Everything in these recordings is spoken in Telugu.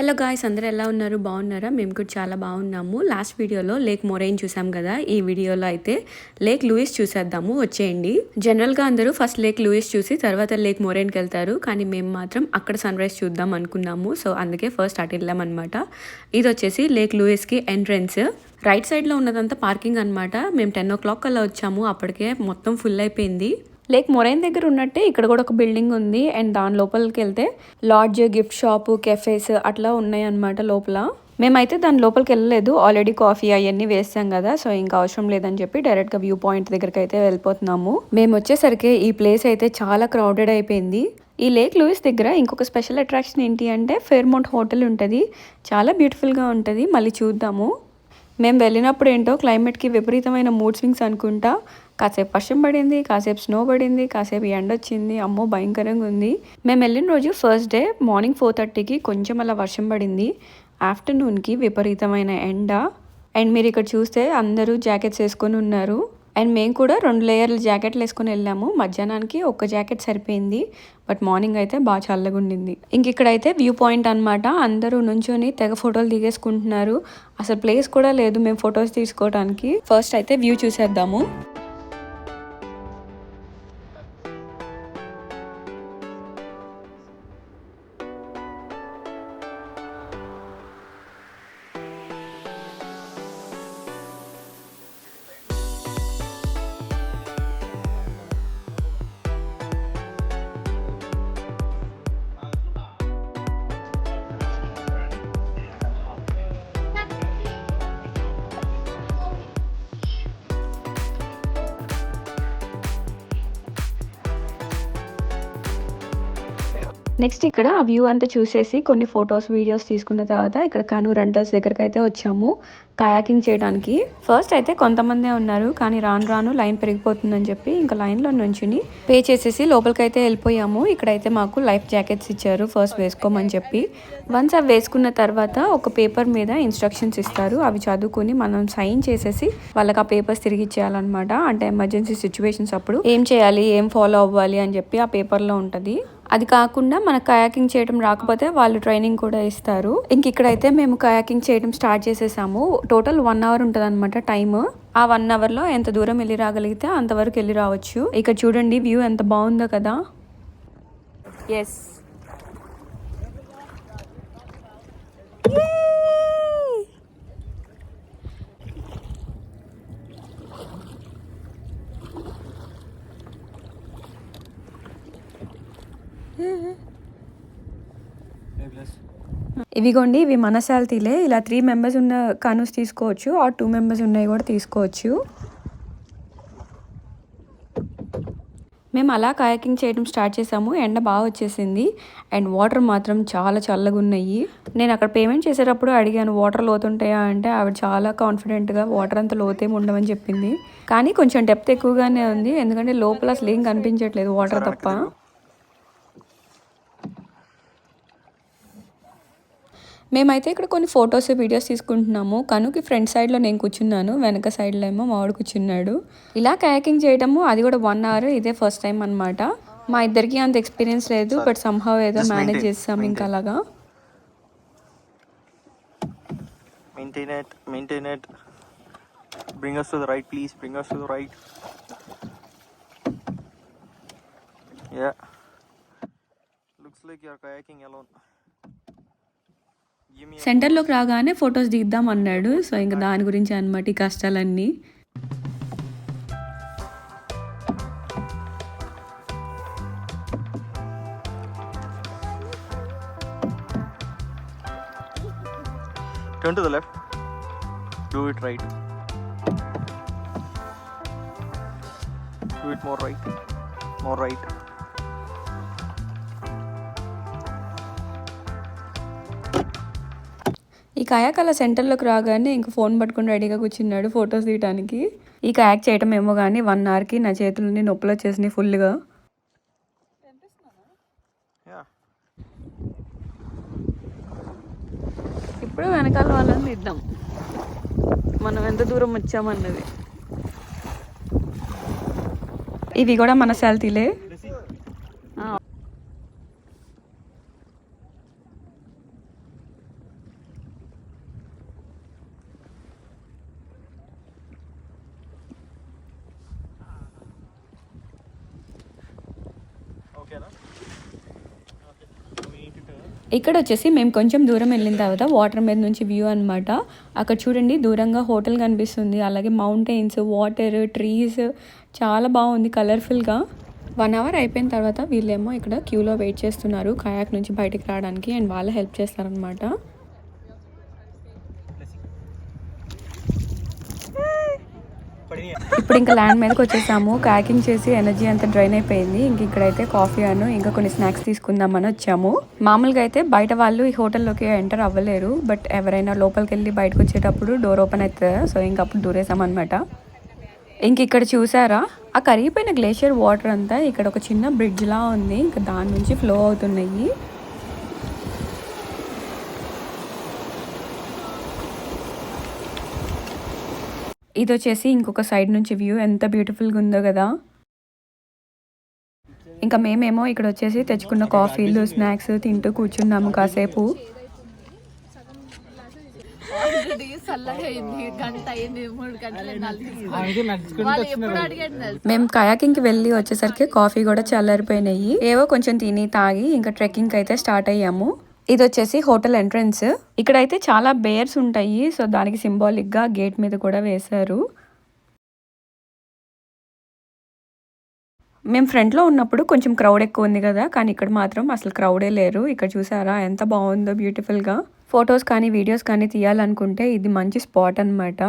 హలో గాయ్స్, అందరూ ఎలా ఉన్నారు? బాగున్నారా? మేము కూడా చాలా బాగున్నాము. లాస్ట్ వీడియోలో లేక్ మొరైన్ చూసాం కదా. ఈ వీడియోలో అయితే లేక్ లూయిస్ చూసేద్దాము, వచ్చేయండి. జనరల్గా అందరూ ఫస్ట్ లేక్ లూయిస్ చూసి తర్వాత లేక్ మొరైన్కి వెళ్తారు, కానీ మేము మాత్రం అక్కడ సన్ రైజ్ చూద్దాం అనుకున్నాము. సో అందుకే ఫస్ట్ అటు వెళ్ళామన్నమాట. ఇది వచ్చేసి లేక్ లూయిస్కి ఎంట్రన్స్. రైట్ సైడ్లో ఉన్నదంతా పార్కింగ్ అనమాట. మేము 10 o'clock అలా వచ్చాము, అప్పటికే మొత్తం ఫుల్ అయిపోయింది. లేక్ మొరైన్ దగ్గర ఉన్నట్టే ఇక్కడ కూడా ఒక బిల్డింగ్ ఉంది, అండ్ దాని లోపలికి వెళ్తే లాడ్జ్, గిఫ్ట్ షాప్, కెఫేస్ అట్లా ఉన్నాయి అన్నమాట లోపల. మేమైతే దాని లోపలికి వెళ్ళలేదు, ఆల్రెడీ కాఫీ అవన్నీ వేస్తాం కదా, సో ఇంకా అవసరం లేదని చెప్పి డైరెక్ట్గా వ్యూ పాయింట్ దగ్గరికి అయితే వెళ్ళిపోతున్నాము. మేము వచ్చేసరికి ఈ ప్లేస్ అయితే చాలా క్రౌడెడ్ అయిపోయింది. ఈ లేక్ లూయిస్ దగ్గర ఇంకొక స్పెషల్ అట్రాక్షన్ ఏంటి అంటే ఫెయిర్మౌంట్ హోటల్ ఉంటుంది. చాలా బ్యూటిఫుల్గా ఉంటుంది, మళ్ళీ చూద్దాము. మేము వెళ్ళినప్పుడు ఏంటో క్లైమేట్కి విపరీతమైన మూడ్ స్వింగ్స్ అనుకుంటా. కాసేపు వర్షం పడింది, కాసేపు స్నో పడింది, కాసేపు ఎండ వచ్చింది. అమ్మో భయంకరంగా ఉంది. మేము వెళ్ళిన రోజు ఫస్ట్ డే మార్నింగ్ 4:30కి కొంచెం అలా వర్షం పడింది. ఆఫ్టర్నూన్కి విపరీతమైన ఎండ. అండ్ మీరు ఇక్కడ చూస్తే అందరూ జాకెట్స్ వేసుకొని ఉన్నారు. అండ్ మేము కూడా 2 లేయర్ల జాకెట్లు వేసుకొని వెళ్ళాము. మధ్యాహ్నానికి ఒక జాకెట్ సరిపోయింది, బట్ మార్నింగ్ అయితే బాగా చల్లగా ఉండింది. ఇంక ఇక్కడైతే వ్యూ పాయింట్ అనమాట. అందరూ నుంచొని తెగ ఫోటోలు దిగేసుకుంటున్నారు. అసలు ప్లేస్ కూడా లేదు మేము ఫొటోస్ తీసుకోవడానికి. ఫస్ట్ అయితే వ్యూ చూసేద్దాము. నెక్స్ట్ ఇక్కడ ఆ వ్యూ అంతా చూసేసి కొన్ని ఫొటోస్, వీడియోస్ తీసుకున్న తర్వాత ఇక్కడ కను రెంటల్స్ దగ్గరికి అయితే వచ్చాము కయాకింగ్ చేయడానికి. ఫస్ట్ అయితే కొంతమందే ఉన్నారు, కానీ రాను రాను లైన్ పెరిగిపోతుందని చెప్పి ఇంకా లైన్లో నుంచుని పే చేసేసి లోపలికి అయితే వెళ్ళిపోయాము. ఇక్కడైతే మాకు లైఫ్ జాకెట్స్ ఇచ్చారు ఫస్ట్ వేసుకోమని చెప్పి. వన్స్ అవి వేసుకున్న తర్వాత ఒక పేపర్ మీద ఇన్స్ట్రక్షన్స్ ఇస్తారు. అవి చదువుకుని మనం సైన్ చేసేసి వాళ్ళకి ఆ పేపర్స్ తిరిగి ఇచ్చేయాలన్నమాట. అంటే ఎమర్జెన్సీ సిచ్యువేషన్స్ అప్పుడు ఏం చేయాలి, ఏం ఫాలో అవ్వాలి అని చెప్పి ఆ పేపర్లో ఉంటుంది. అది కాకుండా మనకు కయాకింగ్ చేయడం రాకపోతే వాళ్ళు ట్రైనింగ్ కూడా ఇస్తారు. ఇంక ఇక్కడైతే మేము కయాకింగ్ చేయడం స్టార్ట్ చేసేసాము. టోటల్ 1 hour ఉంటుంది అనమాట టైమ్. ఆ 1 hourలో ఎంత దూరం వెళ్ళి రాగలిగితే అంతవరకు వెళ్ళి రావచ్చు. ఇక్కడ చూడండి వ్యూ ఎంత బాగుందో కదా. ఎస్, ఇవిగోండి, ఇవి మన శాలతీలే. ఇలా 3 members ఉన్న కానూస్ తీసుకోవచ్చు, ఆ 2 members ఉన్నాయి కూడా తీసుకోవచ్చు. మేము అలా కయాకింగ్ చేయడం స్టార్ట్ చేసాము. ఎండ బాగా వచ్చేసింది అండ్ వాటర్ మాత్రం చాలా చల్లగా ఉన్నాయి. నేను అక్కడ పేమెంట్ చేసేటప్పుడు అడిగాను వాటర్ లోతుంటాయా అంటే ఆవిడ చాలా కాన్ఫిడెంట్గా వాటర్ అంత లోతేమి ఉండవని చెప్పింది. కానీ కొంచెం డెప్త్ ఎక్కువగానే ఉంది, ఎందుకంటే లోపల అసలు ఏం కనిపించట్లేదు, వాటర్ తప్ప. మేమైతే ఇక్కడ కొన్ని ఫొటోస్, వీడియోస్ తీసుకుంటున్నాము. కనుకి ఫ్రంట్ సైడ్లో నేను కూర్చున్నాను, వెనక సైడ్లో ఏమో మావాడు కూర్చున్నాడు. ఇలా కయాకింగ్ చేయడము అది కూడా 1 hour. ఇదే ఫస్ట్ టైం అనమాట. మా ఇద్దరికి అంత ఎక్స్పీరియన్స్ లేదు, బట్ సంహవ్ ఏదో మేనేజ్ చేస్తాం ఇంకా అలాగా. Maintain it. Bring us to the right, please. Bring us to the right. Yeah. Looks like you're kayaking alone. సెంటర్లోకి రాగానే ఫొటోస్ దిద్దాం అన్నాడు. సో ఇంకా దాని గురించి అనమాట ఈ కష్టాలన్నీ. Turn to the left. Do it right. Do it more right. More right. ఈ కయాక్ అలా సెంటర్లోకి రాగానే ఇంక ఫోన్ పట్టుకుని రెడీగా కూర్చున్నాడు ఫొటోస్ తీయడానికి. ఈ కయాక్ చేయటం ఏమో కానీ 1 hourకి నా చేతులని నొప్పులు వచ్చేసినాయి ఫుల్గా. ఇప్పుడు వెనకాల వాళ్ళని తీద్దాం మనం ఎంత దూరం వచ్చామన్నది. ఇవి కూడా మన శాలతీలే. ఓకేనా? ఇక్కడ వచ్చేసి మేము కొంచెం దూరం వెళ్ళిన తర్వాత వాటర్ మీద నుంచి వ్యూ అనమాట. అక్కడ చూడండి దూరంగా హోటల్ కనిపిస్తుంది, అలాగే మౌంటైన్స్, వాటర్, ట్రీస్ చాలా బాగుంది కలర్ఫుల్గా. 1 అవర్ అయిపోయిన తర్వాత వీళ్ళేమో ఇక్కడ క్యూలో వెయిట్ చేస్తున్నారు కయాక్ నుంచి బయటికి రావడానికి, అండ్ వాళ్ళు హెల్ప్ చేస్తారనమాట. ఇప్పుడు ఇంకా ల్యాండ్ మీదకి వచ్చేసాము. కయాకింగ్ చేసి ఎనర్జీ అంతా డ్రైన్ అయిపోయింది. ఇంక ఇక్కడైతే కాఫీ అను ఇంకా కొన్ని స్నాక్స్ తీసుకుందామని వచ్చాము. మామూలుగా అయితే బయట వాళ్ళు ఈ హోటల్లోకి ఎంటర్ అవ్వలేరు, బట్ ఎవరైనా లోపలికి వెళ్ళి బయటకు వచ్చేటప్పుడు డోర్ ఓపెన్ అవుతుంది. సో ఇంక అప్పుడు దూరేసామన్నమాట. ఇంక ఇక్కడ చూసారా ఆ కరిగిపోయిన గ్లేషియర్ వాటర్ అంతా ఇక్కడ ఒక చిన్న బ్రిడ్జ్ లా ఉంది, ఇంకా దాని నుంచి ఫ్లో అవుతున్నాయి. ఇది వచ్చేసి ఇంకొక సైడ్ నుంచి వ్యూ ఎంత బ్యూటిఫుల్గా ఉందో కదా. ఇంకా మేమేమో ఇక్కడ వచ్చేసి తెచ్చుకున్న కాఫీలు, స్నాక్స్ తింటూ కూర్చున్నాము కాసేపు. మేము కయాకింగ్కి వెళ్ళి వచ్చేసరికి కాఫీ కూడా చల్లారిపోయినాయి. ఏవో కొంచెం తిని తాగి ఇంకా ట్రెక్కింగ్ అయితే స్టార్ట్ అయ్యాము. ఇది వచ్చేసి హోటల్ ఎంట్రన్స్. ఇక్కడైతే చాలా బేర్స్ ఉంటాయి, సో దానికి సింబాలిక్ గా గేట్ మీద కూడా వేశారు. మేము ఫ్రంట్ లో ఉన్నప్పుడు కొంచెం క్రౌడ్ ఎక్కువ ఉంది కదా, కానీ ఇక్కడ మాత్రం అసలు క్రౌడే లేరు. ఇక్కడ చూసారా ఎంత బాగుందో బ్యూటిఫుల్ గా. ఫొటోస్ కానీ వీడియోస్ కానీ తీయాలనుకుంటే ఇది మంచి స్పాట్ అనమాట.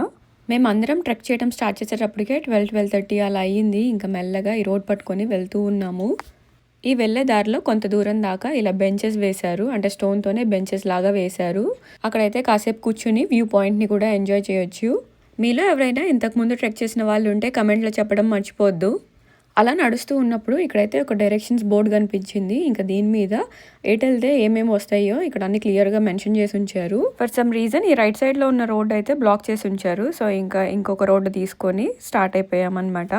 మేము అందరం ట్రెక్ చేయడం స్టార్ట్ చేసేటప్పటికే 12-12:30 అలా అయ్యింది. ఇంకా మెల్లగా ఈ రోడ్ పట్టుకొని వెళ్తూ ఉన్నాము. ఈ వెళ్ళే దారిలో కొంత దూరం దాకా ఇలా బెంచెస్ వేశారు, అంటే స్టోన్తోనే బెంచెస్ లాగా వేశారు. అక్కడైతే కాసేపు కూర్చుని వ్యూ పాయింట్ని కూడా ఎంజాయ్ చేయొచ్చు. మీలో ఎవరైనా ఇంతకుముందు ట్రెక్ చేసిన వాళ్ళు ఉంటే కమెంట్లో చెప్పడం మర్చిపోవద్దు. అలా నడుస్తూ ఉన్నప్పుడు ఇక్కడైతే ఒక డైరెక్షన్స్ బోర్డు కనిపించింది. ఇంకా దీని మీద ఎటు వెళ్తే ఏమేమి వస్తాయో ఇక్కడ అన్ని క్లియర్గా మెన్షన్ చేసి ఉంచారు. ఫర్ సమ్ రీజన్ ఈ రైట్ సైడ్లో ఉన్న రోడ్ అయితే బ్లాక్ చేసి ఉంచారు. సో ఇంకా ఇంకొక రోడ్డు తీసుకొని స్టార్ట్ అయిపోయామన్నమాట.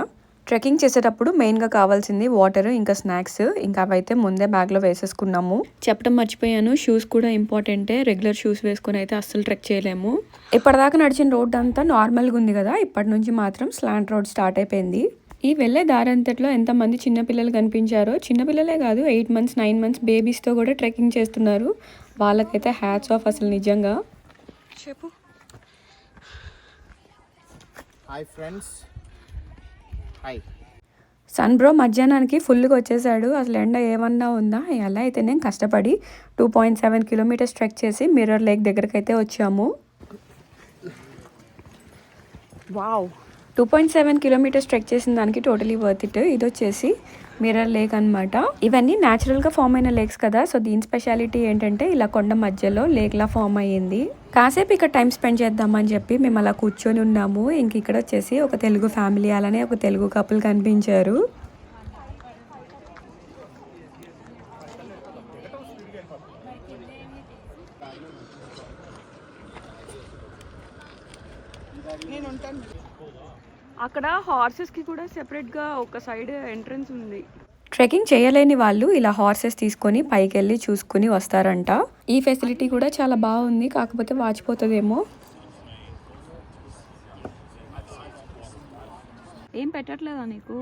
ట్రెక్కింగ్ చేసేటప్పుడు మెయిన్గా కావాల్సింది వాటర్, ఇంకా స్నాక్స్. ఇంకా అవైతే ముందే బ్యాగ్లో వేసేసుకున్నాము. చెప్పడం మర్చిపోయాను, షూస్ కూడా ఇంపార్టెంటే. రెగ్యులర్ షూస్ వేసుకుని అయితే అస్సలు ట్రెక్ చేయలేము. ఇప్పటిదాకా నడిచిన రోడ్ అంతా నార్మల్గా ఉంది కదా, ఇప్పటి నుంచి మాత్రం స్లాంట్ రోడ్ స్టార్ట్ అయిపోయింది. ఈ వెళ్ళే దారంతట్లో ఎంతమంది చిన్నపిల్లలు కనిపించారో. చిన్నపిల్లలే కాదు, 8 months 9 months బేబీస్తో కూడా ట్రెక్కింగ్ చేస్తున్నారు. వాళ్ళకైతే హ్యాట్స్ ఆఫ్ అసలు నిజంగా. చెప్పు. Hi friends. Hi. Sun bro మధ్యాహ్నానికి ఫుల్గా వచ్చేసాడు. అసలు ఎండ ఏమన్నా ఉందా? ఎలా అయితే నేను కష్టపడి 2.7 kilometers ట్రెక్ చేసి మిర్రర్ లేక్ దగ్గరికి అయితే వచ్చాము. వావ్, 2.7 kilometers ట్రెక్ చేసిన దానికి టోటలీ వర్త్ ఇట్. ఇది వచ్చేసి మిర్రర్ లేక్ అనమాట. ఇవన్నీ న్యాచురల్గా ఫామ్ అయిన లేక్స్ కదా, సో దీని స్పెషాలిటీ ఏంటంటే ఇలా కొండ మధ్యలో లేక్లా ఫామ్ అయ్యింది. కాసేపు ఇక్కడ టైం స్పెండ్ చేద్దామని చెప్పి మేము అలా కూర్చొని ఉన్నాము. ఇంక ఇక్కడ వచ్చేసి ఒక తెలుగు ఫ్యామిలీ, అలానే ఒక తెలుగు కపుల్ కనిపించారు. అక్కడ హార్సెస్కి కూడా సెపరేట్గా ఒక సైడ్ ఎంట్రన్స్ ఉంది. ట్రెక్కింగ్ చేయలేని వాళ్ళు ఇలా హార్సెస్ తీసుకొని పైకి వెళ్ళి చూసుకుని వస్తారంట. ఈ ఫెసిలిటీ కూడా చాలా బాగుంది, కాకపోతే వాచిపోతుందేమో. ఏం పెట్టట్లేదా నీకు?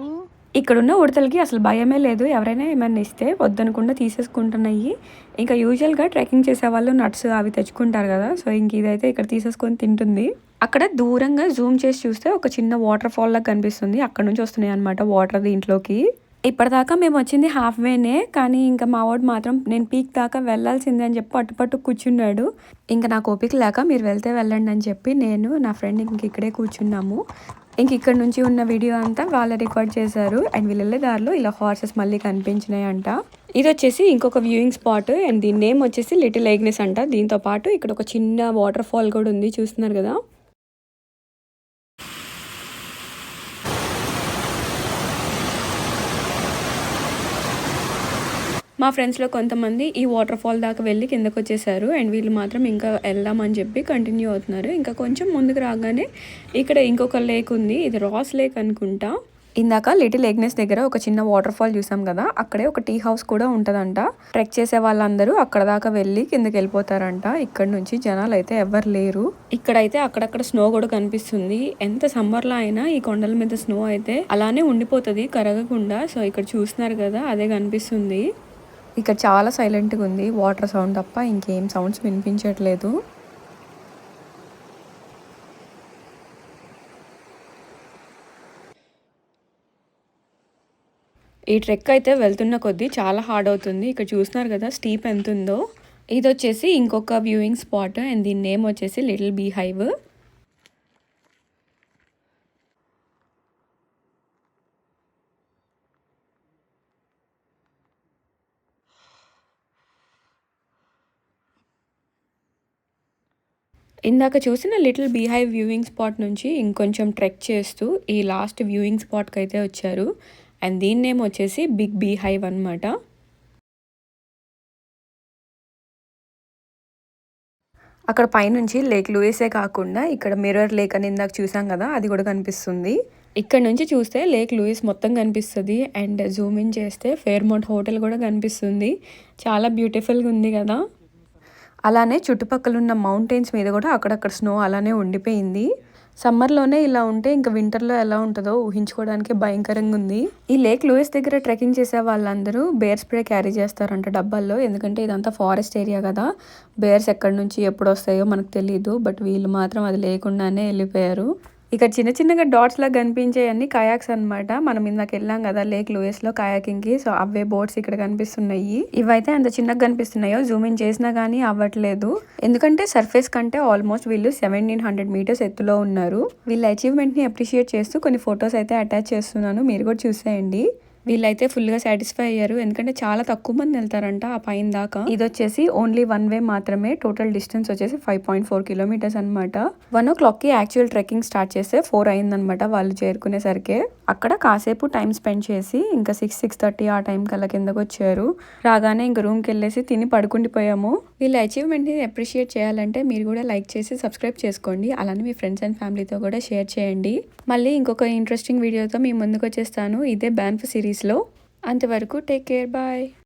ఇక్కడున్న ఉడతలకి అసలు భయమే లేదు. ఎవరైనా ఏమైనా ఇస్తే వద్దనకుండా తీసేసుకుంటున్నాయి. ఇంకా యూజువల్గా ట్రెక్కింగ్ చేసే వాళ్ళు నట్స్ అవి తెచ్చుకుంటారు కదా, సో ఇంక ఇదైతే ఇక్కడ తీసేసుకొని తింటుంది. అక్కడ దూరంగా జూమ్ చేసి చూస్తే ఒక చిన్న వాటర్ ఫాల్ లాగా కనిపిస్తుంది. అక్కడ నుంచి వస్తున్నాయి అనమాట వాటర్ దీంట్లోకి. ఇప్పటిదాకా మేము వచ్చింది హాఫ్ వేనే, కానీ ఇంకా మా వాడు మాత్రం నేను పీక్ దాకా వెళ్ళాల్సిందే అని చెప్పి పట్టు కూర్చున్నాడు. ఇంకా నాకు ఓపిక లేక మీరు వెళ్తే వెళ్ళండి అని చెప్పి నేను నా ఫ్రెండ్ ఇంక ఇక్కడే కూర్చున్నాము. ఇంక ఇక్కడ నుంచి ఉన్న వీడియో అంతా వాళ్ళు రికార్డ్ చేశారు. అండ్ వీళ్ళు వెళ్ళే దారిలో ఇలా హార్సెస్ మళ్ళీ కనిపించినాయి అంట. ఇది వచ్చేసి ఇంకొక వ్యూయింగ్ స్పాట్, అండ్ దీని నేమ్ వచ్చేసి లిటిల్ ఎగ్నెస్ అంట. దీంతో పాటు ఇక్కడ ఒక చిన్న వాటర్ ఫాల్ కూడా ఉంది, చూస్తున్నారు కదా. మా ఫ్రెండ్స్లో కొంతమంది ఈ వాటర్ ఫాల్ దాకా వెళ్ళి కిందకు వచ్చేసారు, అండ్ వీళ్ళు మాత్రం ఇంకా వెళ్దామని చెప్పి కంటిన్యూ అవుతున్నారు. ఇంకా కొంచెం ముందుకు రాగానే ఇక్కడ ఇంకొక లేక్ ఉంది, ఇది రాస్ లేక్ అనుకుంటా. ఇందాక లిటిల్ ఎగ్నెస్ దగ్గర ఒక చిన్న వాటర్ ఫాల్ చూసాం కదా, అక్కడే ఒక టీ హౌస్ కూడా ఉంటుందంట. ట్రెక్ చేసే వాళ్ళందరూ అక్కడ దాకా వెళ్ళి కిందకి వెళ్ళిపోతారంట. ఇక్కడ నుంచి జనాలు అయితే ఎవరు లేరు. ఇక్కడైతే అక్కడక్కడ స్నో కూడా కనిపిస్తుంది. ఎంత సమ్మర్ లో అయినా ఈ కొండల మీద స్నో అయితే అలానే ఉండిపోతుంది కరగకుండా. సో ఇక్కడ చూస్తున్నారు కదా, అదే కనిపిస్తుంది. ఇక్కడ చాలా సైలెంట్గా ఉంది, వాటర్ సౌండ్ తప్ప ఇంకేం సౌండ్స్ వినిపించట్లేదు. ఈ ట్రెక్ అయితే వెళ్తున్న కొద్దీ చాలా హార్డ్ అవుతుంది. ఇక్కడ చూస్తున్నారు కదా స్టీప్ ఎంత ఉందో. ఇది వచ్చేసి ఇంకొక వ్యూయింగ్ స్పాట్ అండ్ దీని నేమ్ వచ్చేసి లిటిల్ బీ హైవ్. ఇందాక చూసిన little bee hive viewing spot నుంచి ఇంకొంచెం ట్రెక్ చేస్తూ ఈ లాస్ట్ వ్యూయింగ్ స్పాట్కి అయితే వచ్చారు. అండ్ దీని నేమ్ వచ్చేసి బిగ్ బీ హైవ్ అనమాట. అక్కడ పైనుంచి లేక్ లూయిసే కాకుండా ఇక్కడ మిర్రర్ లేక్ అని ఇందాక చూసాం కదా, అది కూడా కనిపిస్తుంది. ఇక్కడ నుంచి చూస్తే లేక్ లూయిస్ మొత్తం కనిపిస్తుంది. అండ్ జూమ్ ఇన్ చేస్తే ఫేర్మౌంట్ హోటల్ కూడా కనిపిస్తుంది. చాలా బ్యూటిఫుల్గా ఉంది కదా. అలానే చుట్టుపక్కల ఉన్న మౌంటైన్స్ మీద కూడా అక్కడక్కడ స్నో అలానే ఉండిపోయింది. సమ్మర్లోనే ఇలా ఉంటే ఇంకా వింటర్లో ఎలా ఉంటుందో ఊహించుకోవడానికి భయంకరంగా ఉంది. ఈ లేక్ లూయిస్ దగ్గర ట్రెక్కింగ్ చేసే వాళ్ళందరూ బేర్ స్ప్రే క్యారీ చేస్తారంట డబ్బాల్లో. ఎందుకంటే ఇదంతా ఫారెస్ట్ ఏరియా కదా, బేర్స్ ఎక్కడి నుంచి ఎప్పుడు వస్తాయో మనకు తెలియదు. బట్ వీళ్ళు మాత్రం అది లేకుండానే వెళ్ళిపోయారు. ఇక్కడ చిన్న చిన్నగా డాట్స్ లాగా కనిపించేవన్నీ కయాక్స్ అనమాట. మనం ఇందాక వెళ్ళాం కదా లేక్ లూయిస్ లో కయాకింగ్ కి, సో అవే బోట్స్ ఇక్కడ కనిపిస్తున్నాయి. ఇవైతే అంత చిన్నగా కనిపిస్తున్నాయో జూమ్ ఇన్ చేసినా గానీ అవ్వట్లేదు. ఎందుకంటే సర్ఫేస్ కంటే ఆల్మోస్ట్ వీళ్ళు 1700 మీటర్స్ ఎత్తులో ఉన్నారు. వీళ్ళ అచీవ్మెంట్ ని అప్రిషియేట్ చేస్తూ కొన్ని ఫొటోస్ అయితే అటాచ్ చేస్తున్నాను, మీరు కూడా చూసేయండి. వీళ్ళైతే ఫుల్గా సాటిస్ఫై అయ్యారు, ఎందుకంటే చాలా తక్కువ మంది వెళ్తారంట ఆ పైన దాకా. ఇది వచ్చేసి ఓన్లీ 1 వే మాత్రమే. టోటల్ డిస్టెన్స్ వచ్చేసి 5.4 కిలోమీటర్స్ అనమాట. 1 o'clock కి యాక్చువల్ ట్రెక్కింగ్ స్టార్ట్ చేస్తే 4 అయిందనమాట వాళ్ళు చేరుకునేసరికి. అక్కడ కాసేపు టైం స్పెండ్ చేసి ఇంకా 6:30 ఆ టైం కల్లా కిందకు వచ్చారు. రాగానే ఇంకా రూమ్కి వెళ్ళేసి తిని పడుకుండిపోయాము. వీళ్ళ అచీవ్మెంట్ని అప్రిషియేట్ చేయాలంటే మీరు కూడా లైక్ చేసి సబ్స్క్రైబ్ చేసుకోండి. అలానే మీ ఫ్రెండ్స్ అండ్ ఫ్యామిలీతో కూడా షేర్ చేయండి. మళ్ళీ ఇంకొక ఇంట్రెస్టింగ్ వీడియోతో మీ ముందుకు వచ్చేస్తాను, ఇదే బ్యాన్ఫ్ సిరీస్లో. అంతవరకు టేక్ కేర్, బాయ్.